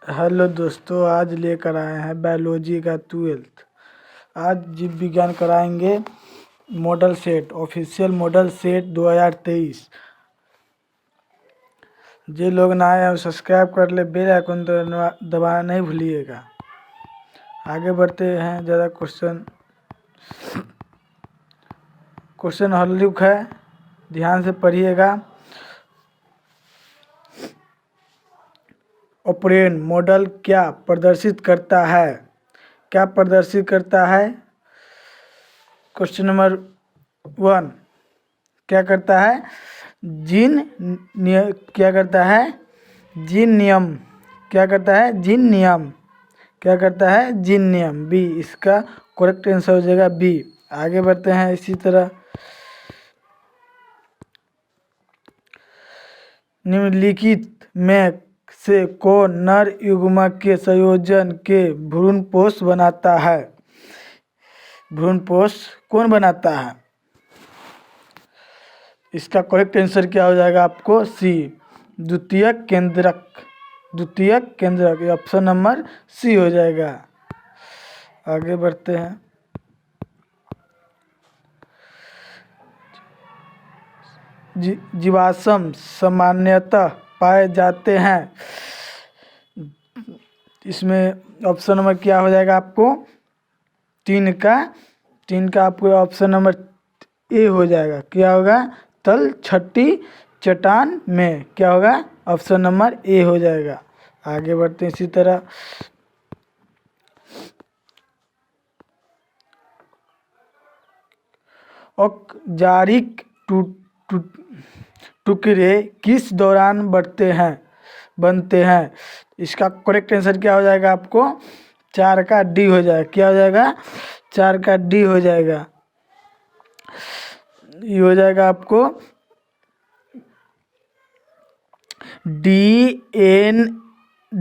Hello दोस्तों, आज लेकर आए हैं बायोलॉजी का 12th। आज जीव विज्ञान कराएंगे model set, official model set 2023। जो लोग ना आए हैं सब्सक्राइब कर ले, बेल आइकन दबाना नहीं भूलिएगा। आगे बढ़ते हैं। ज़्यादा क्वेश्चन हल्लुक है, ध्यान से पढ़िएगा। ऑपरेंड मॉडल क्या प्रदर्शित करता है? क्या प्रदर्शित करता है? क्वेश्चन नंबर 1 क्या करता है? क्या करता है? जीन नियम। क्या करता है? जीन नियम। क्या करता है? जीन नियम। बी इसका करेक्ट आंसर हो जाएगा बी। आगे बढ़ते हैं। इसी तरह निम्नलिखित में से कौन नर युग्मक के संयोजन के भ्रूणपोष बनाता है? भ्रूणपोष कौन बनाता है? इसका करेक्ट आंसर क्या हो जाएगा आपको? सी द्वितीयक केंद्रक। द्वितीयक केंद्रक, ऑप्शन नंबर सी हो जाएगा। आगे बढ़ते हैं। जीवाश्म सामान्यतः पाए जाते हैं। इसमें ऑप्शन नंबर क्या हो जाएगा आपको? 3 का आपको ऑप्शन नंबर ए हो जाएगा। क्या होगा? तल छठी चट्टान में। क्या होगा? ऑप्शन नंबर ए हो जाएगा। आगे बढ़ते हैं। इसी तरह औपचारिक टुकड़े किस दौरान बनते हैं? इसका करेक्ट आंसर क्या हो जाएगा आपको? 4 का डी हो जाएगा। क्या हो जाएगा? 4 का डी हो जाएगा। ये हो जाएगा आपको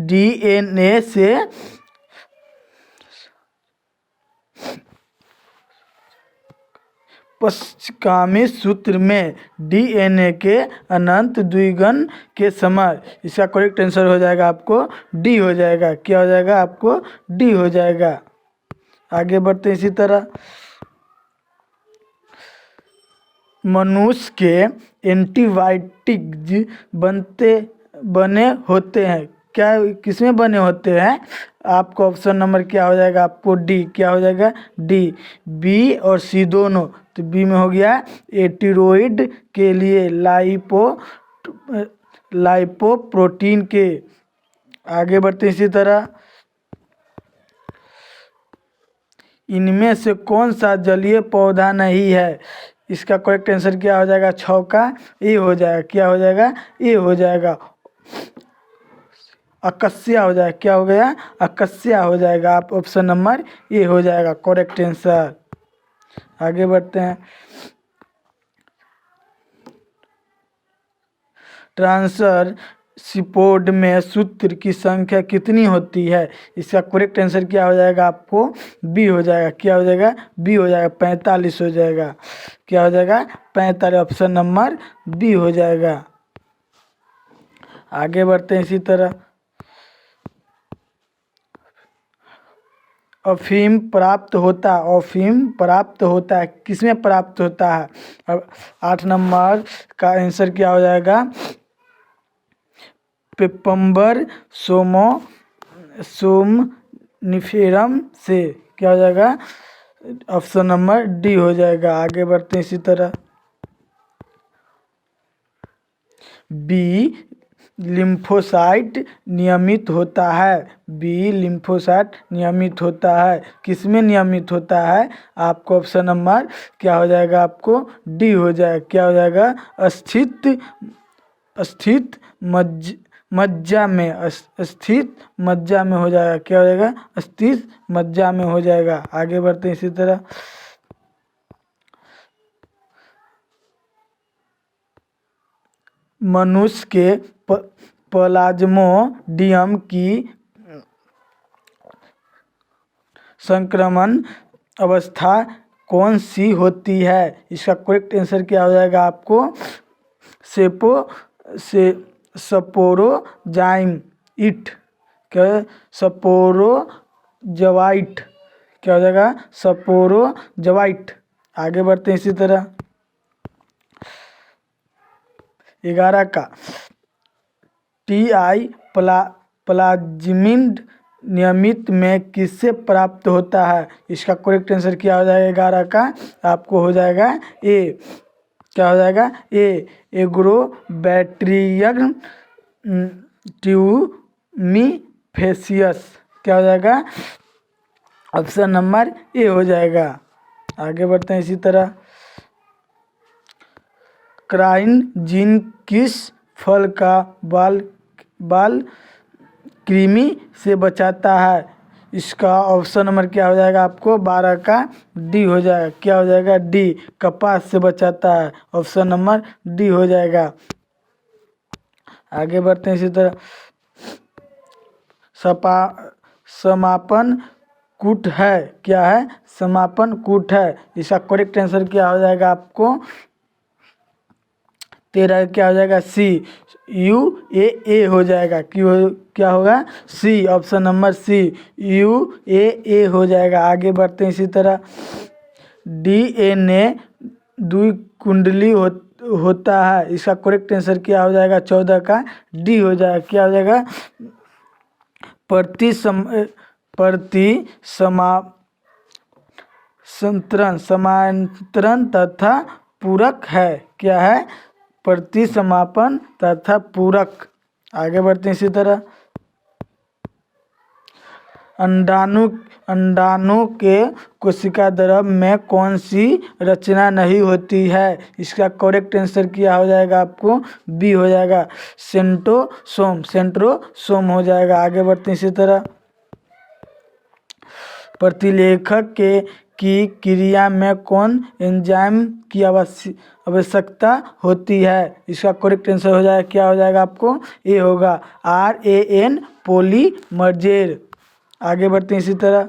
डीएनए से पश्चगामी सूत्र में डीएनए के अनंत द्विगुण के समय। इसका करेक्ट आंसर हो जाएगा आपको डी हो जाएगा। क्या हो जाएगा आपको? डी हो जाएगा। आगे बढ़ते हैं। इसी तरह मनुष्य के एंटीबायोटिक बने होते हैं। क्या किसमें बने होते हैं? आपको ऑप्शन नंबर क्या हो जाएगा आपको? डी। क्या हो जाएगा? डी। बी और सी दोनों। तो बी में हो गया एटीरोइड के लिए लाइपोप्रोटीन के। आगे बढ़ते इसी तरह इनमें से कौन सा जलीय पौधा नहीं है? इसका करेक्ट आंसर क्या हो जाएगा? 6 का ए हो जाएगा। क्या हो जाएगा? ए हो जाएगा। अकस्या हो जाएगा। क्या हो गया? अकस्या हो जाएगा। आप ऑप्शन नंबर ए हो जाएगा करेक्ट आंसर। आगे बढ़ते हैं। ट्रांसर सिपोड में सूत्र की संख्या कितनी होती है? इसका करेक्ट आंसर क्या हो जाएगा आपको? बी हो जाएगा। क्या हो जाएगा? बी हो जाएगा। 45 हो जाएगा। क्या हो जाएगा? 45। ऑप्शन नंबर बी हो जाएगा। आगे बढ़ते हैं। इसी तरह अफीम प्राप्त होता है किसमें प्राप्त होता है? अब 8 नंबर का आंसर क्या हो जाएगा? पेपम्बर सोमनिफेरम से। क्या हो जाएगा? ऑप्शन नंबर डी हो जाएगा। आगे बढ़ते हैं। इसी तरह बी लिम्फोसाइट नियमित होता है। बी लिम्फोसाइट नियमित होता है किसमें नियमित होता है? आपको ऑप्शन नंबर क्या हो जाएगा आपको? डी हो जाएगा। क्या हो जाएगा? स्थित मज्जा में। स्थित मज्जा में हो जाएगा। क्या हो जाएगा? स्थित मज्जा में हो जाएगा। आगे बढ़ते हैं। इसी तरह मनुष्य के प्लाज्मोडियम की संक्रमण अवस्था कौन सी होती है? इसका करेक्ट आंसर क्या हो जाएगा आपको? स्पोरोजाइम इट। क्या है? स्पोरोजोआइट। क्या हो जाएगा? स्पोरोजोआइट। आगे बढ़ते हैं इसी तरह 11 का TI प्लाज्मिड नियमित में किससे प्राप्त होता है? इसका करेक्ट आंसर क्या हो जाएगा 11 का? आपको हो जाएगा ए। क्या हो जाएगा? ए एग्रोबैक्टीरियम ट्यूमीफेसियस। क्या हो जाएगा? ऑप्शन नंबर ए हो जाएगा। आगे बढ़ते हैं इसी तरह क्राइन जीन किस फल का बाल कृमि से बचाता है? इसका ऑप्शन नंबर क्या हो जाएगा? आपको 12 का डी हो जाएगा। क्या हो जाएगा? डी कपास से बचाता है। ऑप्शन नंबर डी हो जाएगा। आगे बढ़ते हैं इसी तरह समापन कूट है। क्या है? समापन कूट है। इसका करेक्ट आंसर क्या हो जाएगा? आपको 13 क्या हो जाएगा? सी UAA हो जाएगा। क्या होगा? सी। ऑप्शन नंबर सी UAA हो जाएगा। आगे बढ़ते हैं इसी तरह DNA द्विकुंडली होता है। इसका करेक्ट आंसर क्या हो जाएगा? 14 का डी हो जाएगा। क्या हो जाएगा? समांतरण तथा पूरक है। क्या है? प्रतिसमापन तथा पूरक। आगे बढ़ते हैं इसी तरह अंडाणु के कोशिका द्रव में कौन सी रचना नहीं होती है? इसका करेक्ट आंसर क्या हो जाएगा? आपको बी हो जाएगा। सेंट्रोसोम हो जाएगा। आगे बढ़ते हैं इसी तरह प्रतिलेखक की क्रिया में कौन एंजाइम की आवश्यकता होती है? इसका करेक्ट आंसर हो जाएगा। क्या हो जाएगा? आपको ए होगा RAN पॉलीमरेज। आगे बढ़ते हैं इसी तरह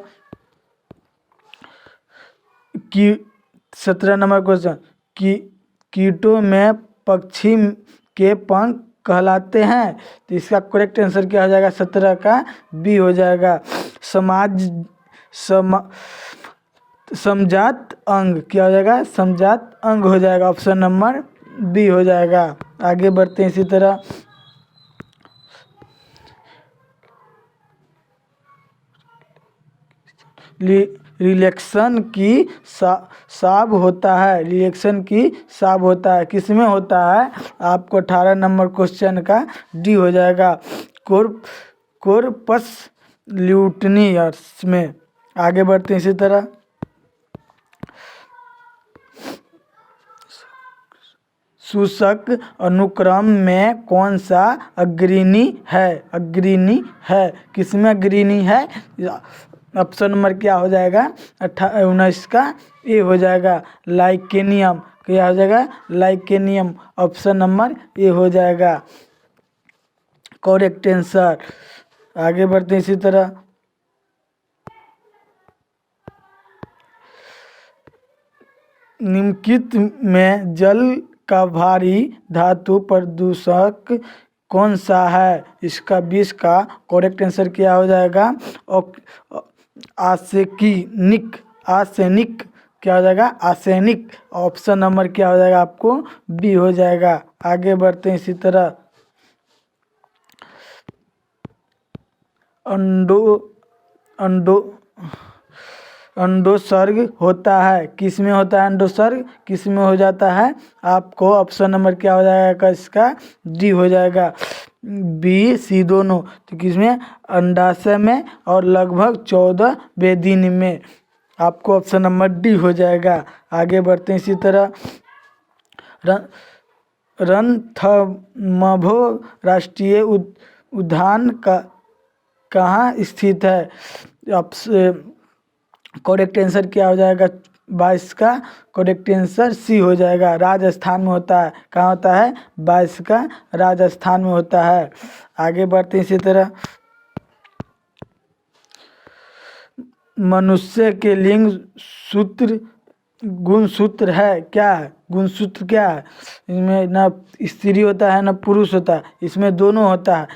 17 नंबर क्वेश्चन कीटों में पक्षी के पंख कहलाते हैं। तो इसका करेक्ट आंसर क्या हो जाएगा? 17 का बी हो जाएगा। समजात अंग। क्या हो जाएगा? समजात अंग हो जाएगा। ऑप्शन नंबर बी हो जाएगा। आगे बढ़ते हैं इसी तरह रिलेक्शन की साब होता है। रिलेक्शन की साब होता है किसमें होता है? आपको 18 नंबर क्वेश्चन का डी हो जाएगा कोर्पस ल्यूटियस में। आगे बढ़ते हैं इसी तरह सूचक अनुक्रम में कौन सा अग्रणी है? किसमें अग्रणी है? ऑप्शन नंबर क्या हो जाएगा? 19 का ए हो जाएगा लाइकेनियम। क्या हो जाएगा? लाइकेनियम। ऑप्शन नंबर ए हो जाएगा करेक्ट आंसर। आगे बढ़ते हैं इसी तरह निम्नलिखित में जल का भारी धातु प्रदूषक कौन सा है? इसका 20 का करेक्ट आंसर क्या हो जाएगा? आर्सेनिक। क्या हो जाएगा? आर्सेनिक। ऑप्शन नंबर क्या हो जाएगा? आपको बी हो जाएगा। आगे बढ़ते हैं इसी तरह अंडोत्सर्ग होता है। किस में होता है अंडोत्सर्ग? किस में हो जाता है? आपको ऑप्शन नंबर क्या हो जाएगा? इसका डी हो जाएगा बी सी दोनों। तो किस में? अंडाशय में और लगभग 14वें दिन में। आपको ऑप्शन नंबर डी हो जाएगा। आगे बढ़ते हैं इसी तरह रणथंभौर राष्ट्रीय उद्यान कहाँ स्थित है? करेक्ट आंसर क्या हो जाएगा? 22 का करेक्ट आंसर सी हो जाएगा। राजस्थान में होता है। कहाँ होता है? 22 का राजस्थान में होता है। आगे बढ़ते हैं इसी तरह मनुष्य के लिंग सूत्र गुणसूत्र है, क्या है गुणसूत्र, क्या है इसमें? ना स्त्री होता है ना पुरुष होता है, इसमें दोनों होता है।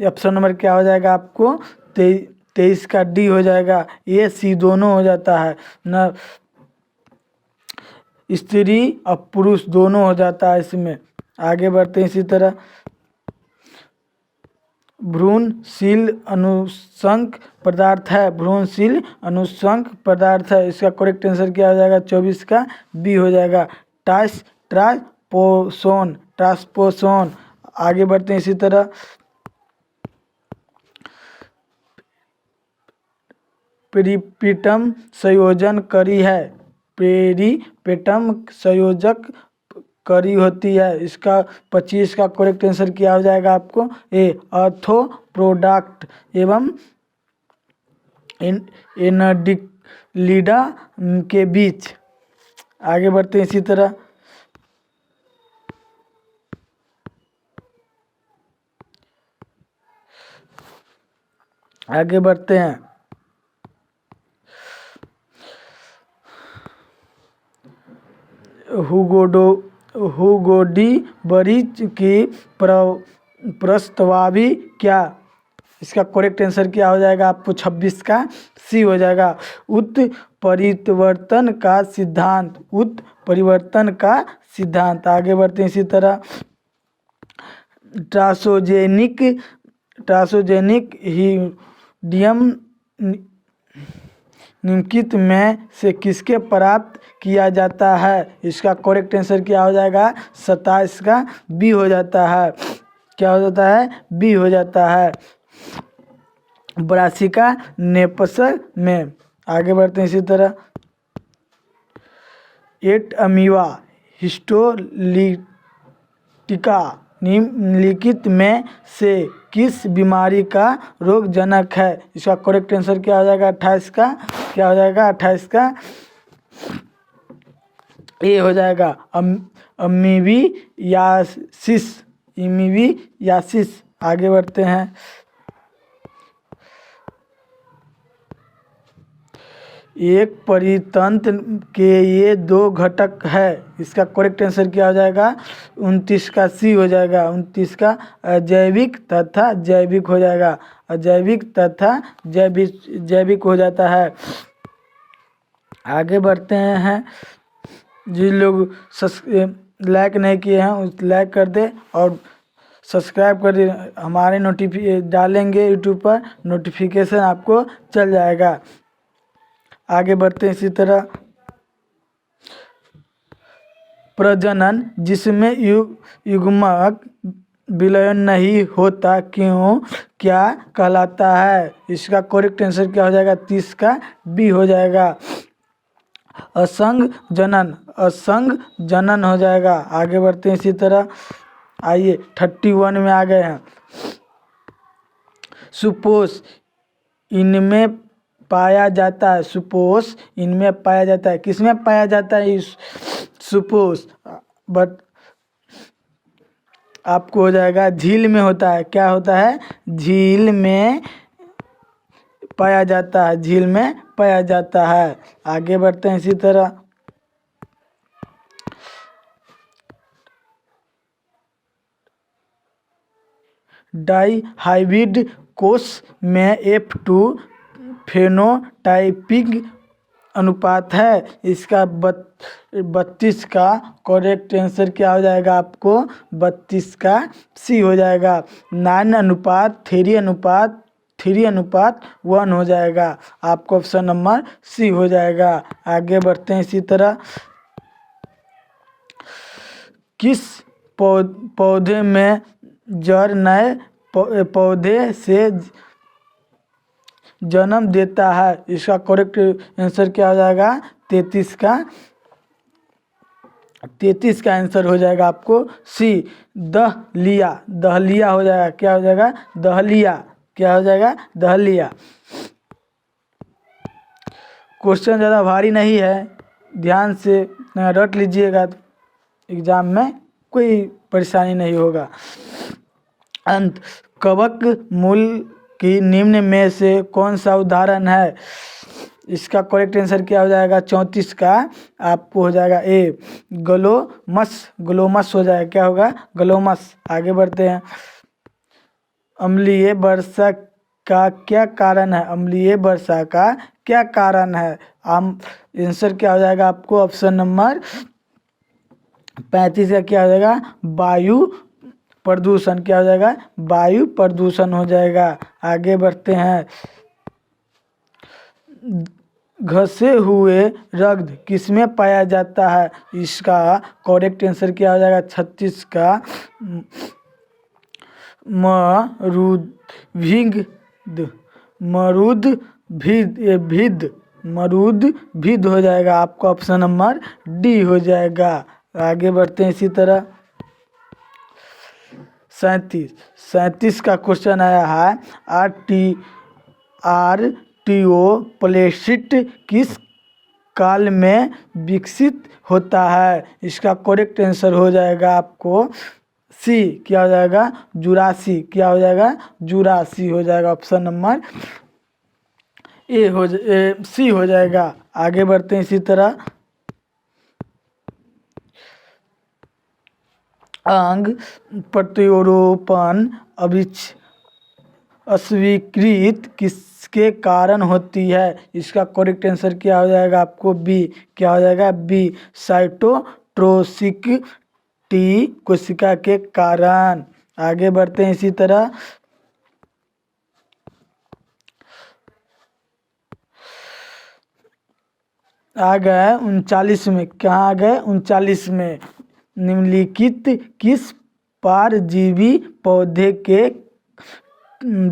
ऑप्शन नंबर क्या हो जाएगा आपको? 23 का डी हो जाएगा। ए सी दोनों हो जाता है ना, स्त्री और पुरुष दोनों हो जाता है इसमें। आगे बढ़ते हैं इसी तरह। भ्रूणशील अनुषंग पदार्थ है, भ्रूणशील अनुषंग पदार्थ है। इसका करेक्ट आंसर क्या हो जाएगा? 24 का बी हो जाएगा। ट्रांसपोसोन, ट्रांसपोसोन। आगे बढ़ते हैं इसी तरह। पेरिपेटम संयोजन करी है, पेरिपेटम संयोजक करी होती है। इसका 25 का करेक्ट आंसर क्या हो जाएगा आपको? ए आर्थ्रोपोडा एवं एनाडिक्लिडा के बीच। आगे बढ़ते हैं इसी तरह। आगे बढ़ते हैं। हुगोडी बरीच की प्रस्तावी क्या? इसका करेक्ट आंसर क्या हो जाएगा आपको? 26 का सी हो जाएगा। उत्परिवर्तन का सिद्धांत, उत्परिवर्तन का सिद्धांत। आगे बढ़ते हैं इसी तरह। ट्रांसोजेनिक हीलियम निम्नलिखित में से किसके प्राप्त किया जाता है? इसका करेक्ट आंसर क्या हो जाएगा? 27 का बी हो जाता है। क्या हो जाता है? बी हो जाता है, ब्रासिका नेपसर में। आगे बढ़ते हैं इसी तरह। 8 अमीबा हिस्टोलिटिका निम्नलिखित में से किस बीमारी का रोगजनक है? इसका करेक्ट आंसर क्या हो जाएगा? 28 का क्या हो जाएगा? 28 का ए हो जाएगा। अमीबियासिस, इमीबियासिस। आगे बढ़ते हैं। एक परितंत्र के ये 2 घटक है। इसका करेक्ट आंसर क्या हो जाएगा? 29 का सी हो जाएगा। 29 का अजैविक तथा जैविक हो जाएगा। अजैविक तथा जैविक हो जाता है। आगे बढ़ते हैं। जिन लोग लाइक नहीं किए हैं उस लाइक कर दे और सब्सक्राइब कर दे। हमारे डालेंगे यूट्यूब पर, नोटिफिकेशन आपको चल जाएगा। आगे बढ़ते हैं इसी तरह। प्रजनन जिसमें युग्मक विलयन नहीं होता क्यों क्या कहलाता है? इसका करेक्ट आंसर क्या हो जाएगा? 30 का बी हो जाएगा। असंग जनन, असंग जनन हो जाएगा। आगे बढ़ते हैं इसी तरह। आइए 31 में आ गए हैं। सुपोष इनमें पाया जाता है, सुपोष इनमें पाया जाता है। किसमें पाया जाता है इस सुपोष? बट आपको हो जाएगा झील में होता है। क्या होता है? झील में पाया जाता है, झील में पाया जाता है। आगे बढ़ते हैं इसी तरह। डाइहाइब्रिड कोष में F2 फेनोटाइपिक अनुपात है। इसका 32 का करेक्ट आंसर क्या हो जाएगा आपको? 32 का सी हो जाएगा। 9 अनुपात 3 अनुपात 1 हो जाएगा। आपको ऑप्शन नंबर सी हो जाएगा। आगे बढ़ते हैं इसी तरह। किस पौधे में जड़ नए पौधे से जन्म देता है? इसका करेक्ट आंसर क्या हो जाएगा? 33 का आंसर हो जाएगा आपको सी, दहलिया। दहलिया हो जाएगा। क्या हो जाएगा? दहलिया। क्या हो जाएगा? दहलिया। क्वेश्चन ज़्यादा भारी नहीं है, ध्यान से रट लीजिएगा, एग्जाम में कोई परेशानी नहीं होगा। अंत कवक मूल की निम्न में से कौन सा उदाहरण है? इसका करेक्ट आंसर क्या हो जाएगा 34 का आपको हो जाएगा ए ग्लोमस। ग्लोमस हो जाएगा, क्या होगा ग्लोमस। आगे बढ़ते हैं। अम्लीय वर्षा का क्या कारण है? अम्लीय वर्षा का क्या कारण है? हम आंसर क्या हो जाएगा आपको ऑप्शन नंबर 35 का क्या हो जाएगा वायु प्रदूषण। क्या हो जाएगा वायु प्रदूषण हो जाएगा। आगे बढ़ते हैं। घसे हुए रक्त किसमें पाया जाता है? इसका करेक्ट आंसर क्या हो जाएगा 36 का मरुदभिद हो जाएगा। आपका ऑप्शन नंबर डी हो जाएगा। आगे बढ़ते हैं इसी तरह। 37 का क्वेश्चन आया है आर्टियो प्लेसिट किस काल में विकसित होता है? इसका करेक्ट आंसर हो जाएगा आपको सी। क्या हो जाएगा जुरासी। क्या हो जाएगा जुरासी हो जाएगा। ऑप्शन नंबर सी हो जाएगा। आगे बढ़ते हैं इसी तरह। अंग प्रत्यारोपण अस्वीकृत किसके कारण होती है? इसका करेक्ट आंसर क्या हो जाएगा आपको बी। क्या हो जाएगा बी साइटोटॉक्सिक टी कोशिका के कारण। आगे बढ़ते हैं इसी तरह। आ गए 39 में। कहाँ आ गए 39 में। निम्नलिखित किस परजीवी पौधे के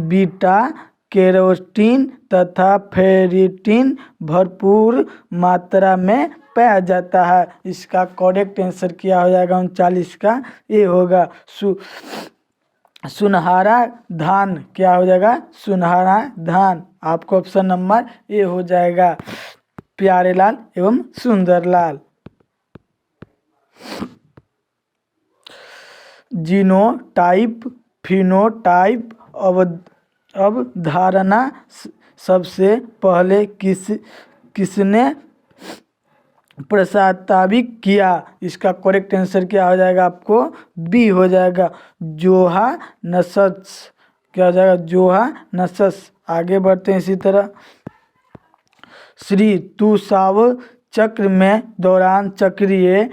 बीटा कैरोटीन तथा फेरिटिन भरपूर मात्रा में पाया जाता है? इसका करेक्ट आंसर क्या हो जाएगा 39 का ये होगा सुनहरा धान। क्या हो जाएगा सुनहरा धान। आपको ऑप्शन नंबर ए हो जाएगा प्यारेलाल एवं सुंदरलाल। जीनोटाइप फिनोटाइप अवधारणा सबसे पहले किसने प्रस्तावित किया? इसका करेक्ट आंसर क्या हो जाएगा आपको बी हो जाएगा जोहानसस। क्या हो जाएगा जोहानसस। आगे बढ़ते हैं इसी तरह। श्री तुसाव चक्र में दौरान चक्रीय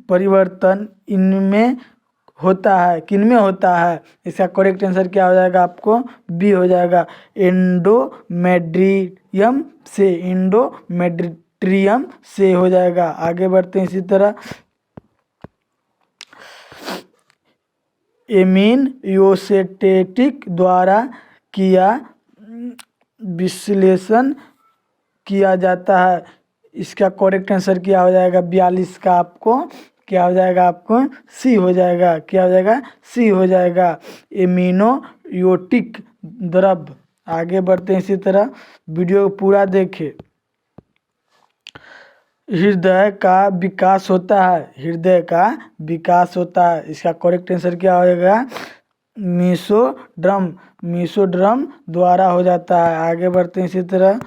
परिवर्तन इनमें होता है किनमें होता है? इसका करेक्ट आंसर क्या हो जाएगा आपको बी हो जाएगा एंडोमेट्रियम से हो जाएगा। आगे बढ़ते हैं इसी तरह। एमिनोसेटेटिक द्वारा किया विश्लेषण किया जाता है। इसका करेक्ट आंसर क्या हो जाएगा 42 का आपको क्या हो जाएगा आपको सी हो जाएगा। क्या हो जाएगा सी हो जाएगा एमिनोयोटिक द्रव। आगे बढ़ते हैं इसी तरह। वीडियो पूरा देखें। हृदय का विकास होता है। हृदय का विकास होता है। इसका करेक्ट आंसर क्या हो जाएगा मीसोड्रम द्वारा हो जाता है। आगे बढ़ते हैं इसी तरह।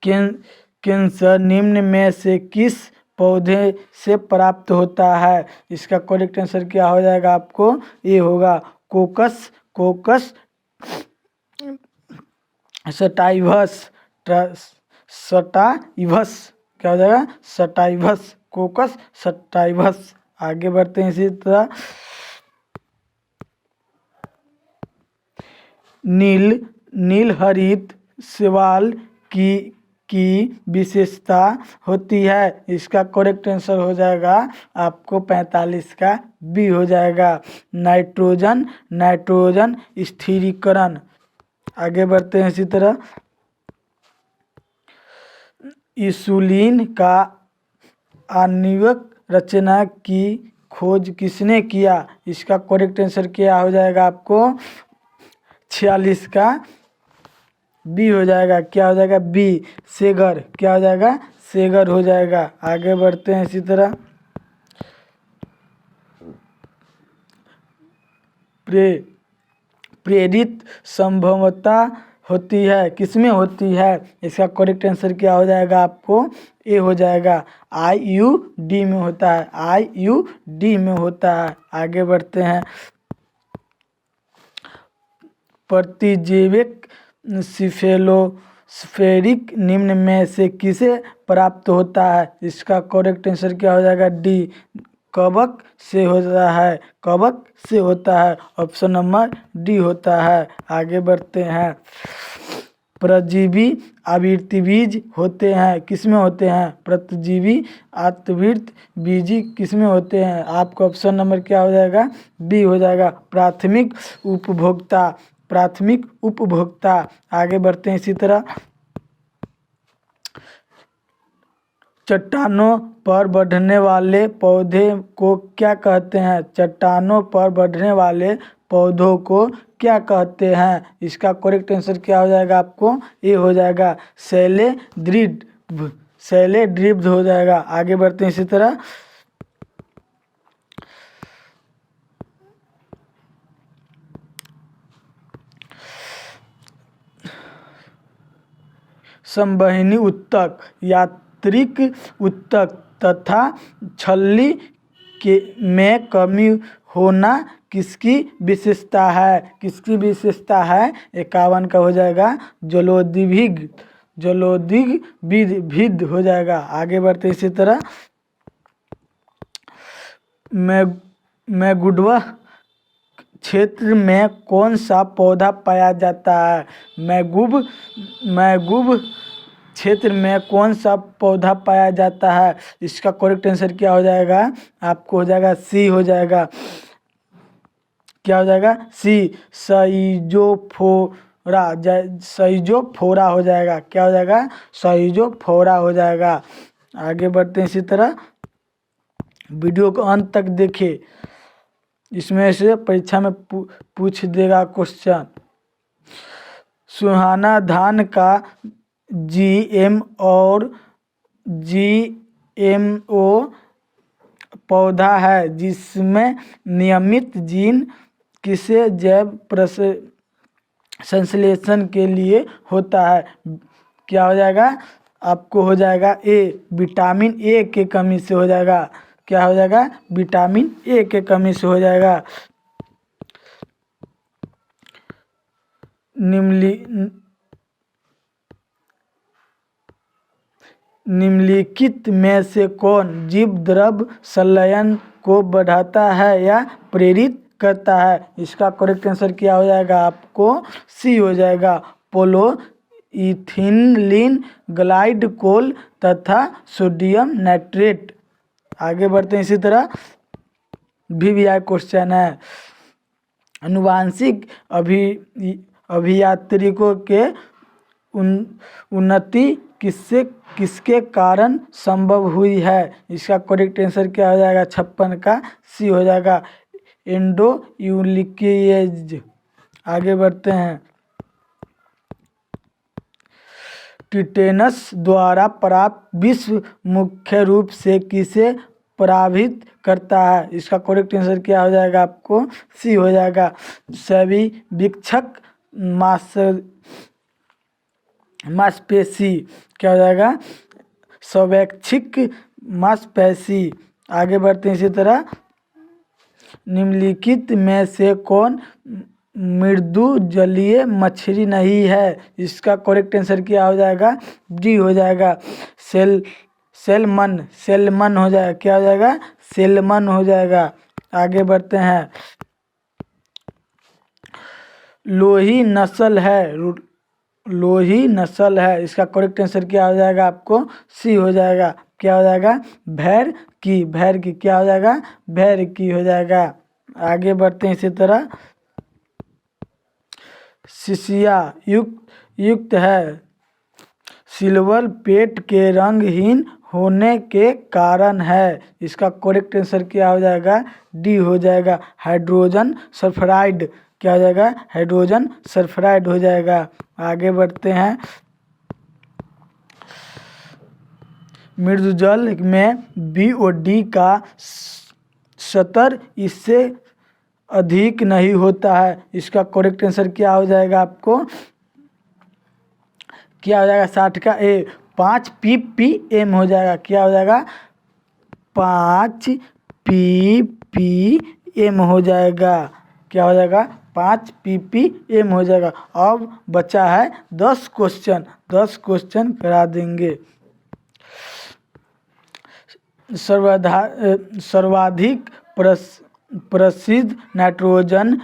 कैंसर निम्न में से किस पौधे से प्राप्त होता है? इसका करेक्ट आंसर क्या हो जाएगा आपको ये होगा कोकस सटाइवस। क्या हो जाएगा सटाइवस कोकस सटाइवस। आगे बढ़ते हैं इसी तरह। नील हरित शैवाल की विशेषता होती है? इसका करेक्ट आंसर हो जाएगा आपको 45 का बी हो जाएगा नाइट्रोजन स्थिरीकरण। आगे बढ़ते हैं इसी तरह। इंसुलिन का आणविक रचना की खोज किसने किया? इसका करेक्ट आंसर क्या हो जाएगा आपको 46 का बी हो जाएगा। क्या हो जाएगा बी सेगर। क्या हो जाएगा सेगर हो जाएगा। आगे बढ़ते हैं इसी तरह। प्रेरित संभवतः होती है, किसमें होती है? इसका करेक्ट आंसर क्या हो जाएगा आपको? ए हो जाएगा। IUD में होता है, IUD में होता है। आगे बढ़ते हैं। प्रतिजीवक सिफेलोस्फेरिक निम्न में से किसे प्राप्त होता है? इसका करेक्ट आंसर क्या हो जाएगा? डी, कवक से होता है, कवक से होता है। ऑप्शन नंबर डी होता है। आगे बढ़ते हैं। परजीवी आवृत्तिबीज होते हैं, किसमें होते हैं? प्रतिजीवी आवृत्तिबीजी किसमें होते हैं? आपका ऑप्शन नंबर क्या हो जाएगा? डी हो जाएगा। प्राथमिक उपभोक्ता, प्राथमिक उपभोक्ता। आगे बढ़ते हैं इसी तरह। चट्टानों पर बढ़ने वाले पौधे को क्या कहते हैं? चट्टानों पर बढ़ने वाले पौधों को क्या कहते हैं? इसका करेक्ट आंसर क्या हो जाएगा आपको? ये हो जाएगा शैलेंद्रीव, शैलेंद्रीव हो जाएगा। आगे बढ़ते हैं इसी तरह। संवहनी ऊतक, यांत्रिक ऊतक तथा छल्ली के में कमी होना किसकी विशेषता है? किसकी विशेषता है? 51 का हो जाएगा जलोदीभिद, जलोदीभिद हो जाएगा। आगे बढ़ते इसी तरह। मैगुडवा क्षेत्र में कौन सा पौधा पाया जाता है? मैगुब क्षेत्र में कौन सा पौधा पाया जाता है? इसका करेक्ट आंसर क्या हो जाएगा? आपको हो जाएगा सी हो जाएगा। क्या हो जाएगा? सी, साइजोफोरा, साइजोफोरा हो जाएगा। क्या हो जाएगा? साइजोफोरा हो जाएगा। आगे बढ़ते हैं इसी तरह। वीडियो को अंत तक देखिए, इसमें से परीक्षा में पूछ देगा क्वेश्चन। सुहाना धान का GM और GMO पौधा है जिसमें नियमित जीन किसे जैव संश्लेषण के लिए होता है? क्या हो जाएगा? आपको हो जाएगा ए, विटामिन ए के कमी से हो जाएगा। क्या हो जाएगा? विटामिन ए के कमी से हो जाएगा। निम्नलिखित में से कौन जीव द्रव संलयन को बढ़ाता है या प्रेरित करता है? इसका करेक्ट आंसर क्या हो जाएगा? आपको सी हो जाएगा। पोलोइथिलीन ग्लाइकोल तथा सोडियम नाइट्रेट। आगे बढ़ते हैं इसी तरह। भी आया क्वेश्चन है। आनुवांशिक अभियांत्रिकों के उन्नति किसके कारण संभव हुई है? इसका करेक्ट आंसर क्या हो जाएगा? 56 का सी हो जाएगा, एंडोन्यूक्लियेज। आगे बढ़ते हैं। टिटेनस द्वारा प्राप्त विष मुख्य रूप से किसे प्रभावित करता है? इसका करेक्ट आंसर क्या हो जाएगा? आपको सी हो जाएगा, सभी विक्षक मांसपेशी। क्या हो जाएगा? स्वैच्छिक मांसपेशी। आगे बढ़ते हैं इसी तरह। निम्नलिखित में से कौन मृदु जलीय मछली नहीं है? इसका करेक्ट आंसर क्या हो जाएगा? डी हो जाएगा, सैल्मन, सैल्मन हो जाएगा। क्या हो जाएगा? सैल्मन हो जाएगा। आगे बढ़ते हैं। लोही नस्ल है, लोही नस्ल है। इसका करेक्ट आंसर क्या हो जाएगा? आपको सी हो जाएगा। क्या हो जाएगा? भैर की, भैर की। क्या हो जाएगा? भैर की हो जाएगा। आगे बढ़ते हैं इसी तरह। शिशिया युक्त है, सिल्वर पेट के रंगहीन होने के कारण है। इसका करेक्ट आंसर क्या हो जाएगा? डी हो जाएगा, हाइड्रोजन सल्फाइड। क्या हो जाएगा? हाइड्रोजन सल्फाइड हो जाएगा। आगे बढ़ते हैं। मृदुजल में BO2 का स्तर इससे अधिक नहीं होता है। इसका करेक्ट आंसर क्या हो जाएगा? आपको क्या हो जाएगा 60 का ए 5 ppm हो जाएगा। क्या हो जाएगा 5 ppm हो जाएगा। क्या हो जाएगा 5 ppm हो जाएगा। अब बचा है 10 क्वेश्चन, 10 क्वेश्चन करा देंगे। सर्वाधिक प्रसिद्ध नाइट्रोजन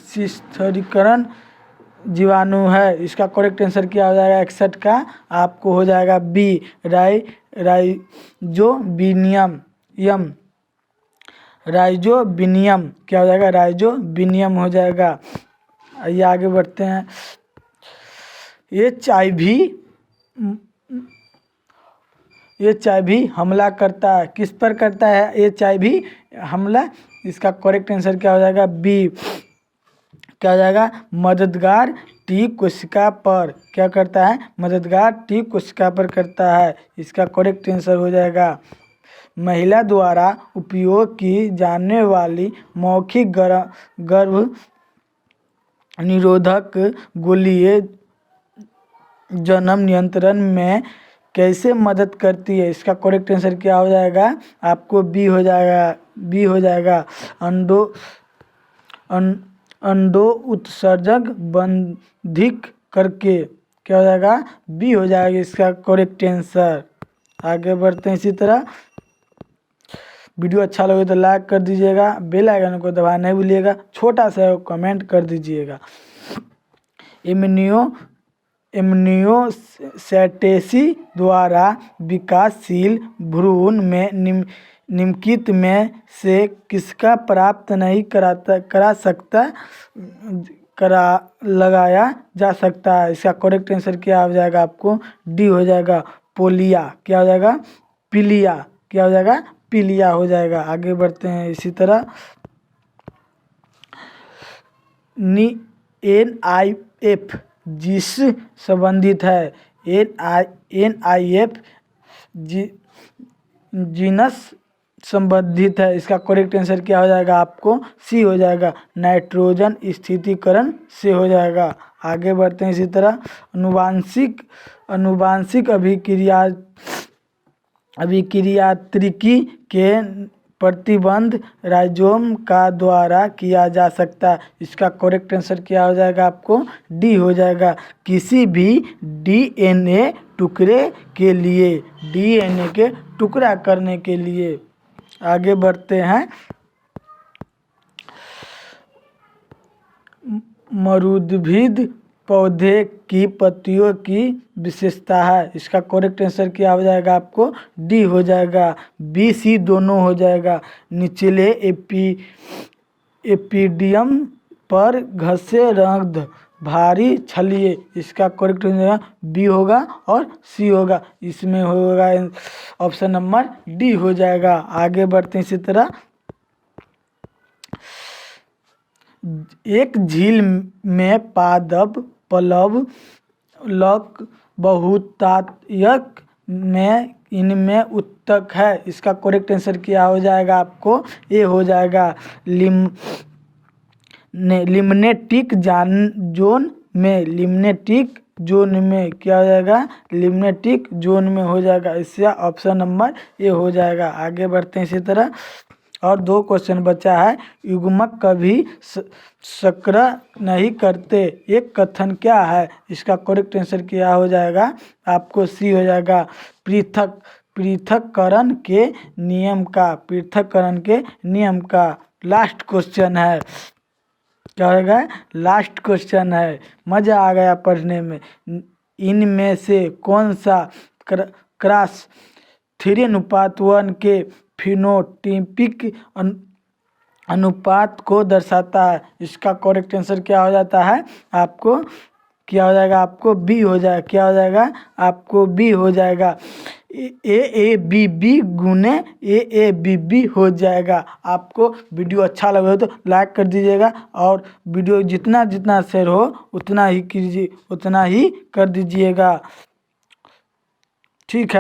स्थिरीकरण जीवाणु है। इसका करेक्ट आंसर क्या हो जाएगा 61 का आपको हो जाएगा बी राइजोबिनियम। क्या हो जाएगा राइजोबिनियम हो जाएगा। आइए आगे बढ़ते हैं। HIV हमला करता है, किस पर करता है HIV हमला? इसका करेक्ट आंसर क्या हो जाएगा बी। क्या हो जाएगा मददगार टी कोशिका पर। क्या करता है मददगार टी कोशिका पर करता है। इसका करेक्ट आंसर हो जाएगा महिला द्वारा उपयोग की जाने वाली मौखिक गर्भ निरोधक गोलियां जन्म नियंत्रण में कैसे मदद करती है। इसका करेक्ट आंसर क्या हो जाएगा आपको बी हो जाएगा अंडो उत्सर्जक बंधित करके। क्या हो जाएगा बी हो जाएगा इसका करेक्ट आंसर। आगे बढ़ते हैं इसी तरह। वीडियो अच्छा लगे तो लाइक कर दीजिएगा, बेल आइकन को दबाना नहीं भूलिएगा, छोटा सा कमेंट कर दीजिएगा। इम्यूनोसेटेसी द्वारा विकासशील भ्रूण में निम्नलिखित में से किसका प्राप्त नहीं लगाया जा सकता है। इसका करेक्ट आंसर क्या हो जाएगा आपको डी हो जाएगा पोलिया। क्या हो जाएगा पीलिया। क्या हो जाएगा पीलिया हो जाएगा। आगे बढ़ते हैं इसी तरह। NIF जिस संबंधित है NIF जीनस संबंधित है। इसका करेक्ट आंसर क्या हो जाएगा आपको सी हो जाएगा नाइट्रोजन स्थिरीकरण से हो जाएगा। आगे बढ़ते हैं इसी तरह। अनुवांशिक अभिक्रियात्मकी के प्रतिबंध राइजोम का द्वारा किया जा सकता है। इसका करेक्ट आंसर क्या हो जाएगा आपको डी हो जाएगा किसी भी DNA टुकड़े के लिए, DNA के टुकड़ा करने के लिए। आगे बढ़ते हैं। मरुद्भिद पौधे की पत्तियों की विशेषता है। इसका करेक्ट आंसर क्या हो जाएगा आपको डी हो जाएगा बी सी दोनों हो जाएगा। निचले एपिडियम पर घसे रंग भारी छलिए। इसका करेक्ट आंसर बी होगा और सी होगा। इसमें होगा ऑप्शन नंबर डी हो जाएगा। आगे बढ़ते हैं इसी तरह। एक झील में पादप पल्लव बहुतायत में इनमें उत्तक है। इसका करेक्ट आंसर क्या हो जाएगा आपको ए हो जाएगा लिम्नेटिक जोन में। क्या हो जाएगा लिम्नेटिक जोन में हो जाएगा। इससे ऑप्शन नंबर ए हो जाएगा। आगे बढ़ते हैं इसी तरह। और 2 क्वेश्चन बचा है। युग्मक कभी सक्रिय नहीं करते एक कथन क्या है। इसका करेक्ट आंसर क्या हो जाएगा आपको सी हो जाएगा पृथक्करण के नियम का। लास्ट क्वेश्चन है। क्या होगा लास्ट क्वेश्चन है। मज़ा आ गया पढ़ने में। इनमें से कौन सा क्रॉस 3:1 के फिनोटाइपिक अनुपात को दर्शाता है। इसका करेक्ट आंसर क्या हो जाता है आपको क्या हो जाएगा आपको बी हो जाएगा। क्या हो जाएगा आपको बी हो जाएगा AABB गुने AABB हो जाएगा। आपको वीडियो अच्छा लगे तो लाइक कर दीजिएगा और वीडियो जितना शेयर हो उतना ही कर दीजिएगा। ठीक है।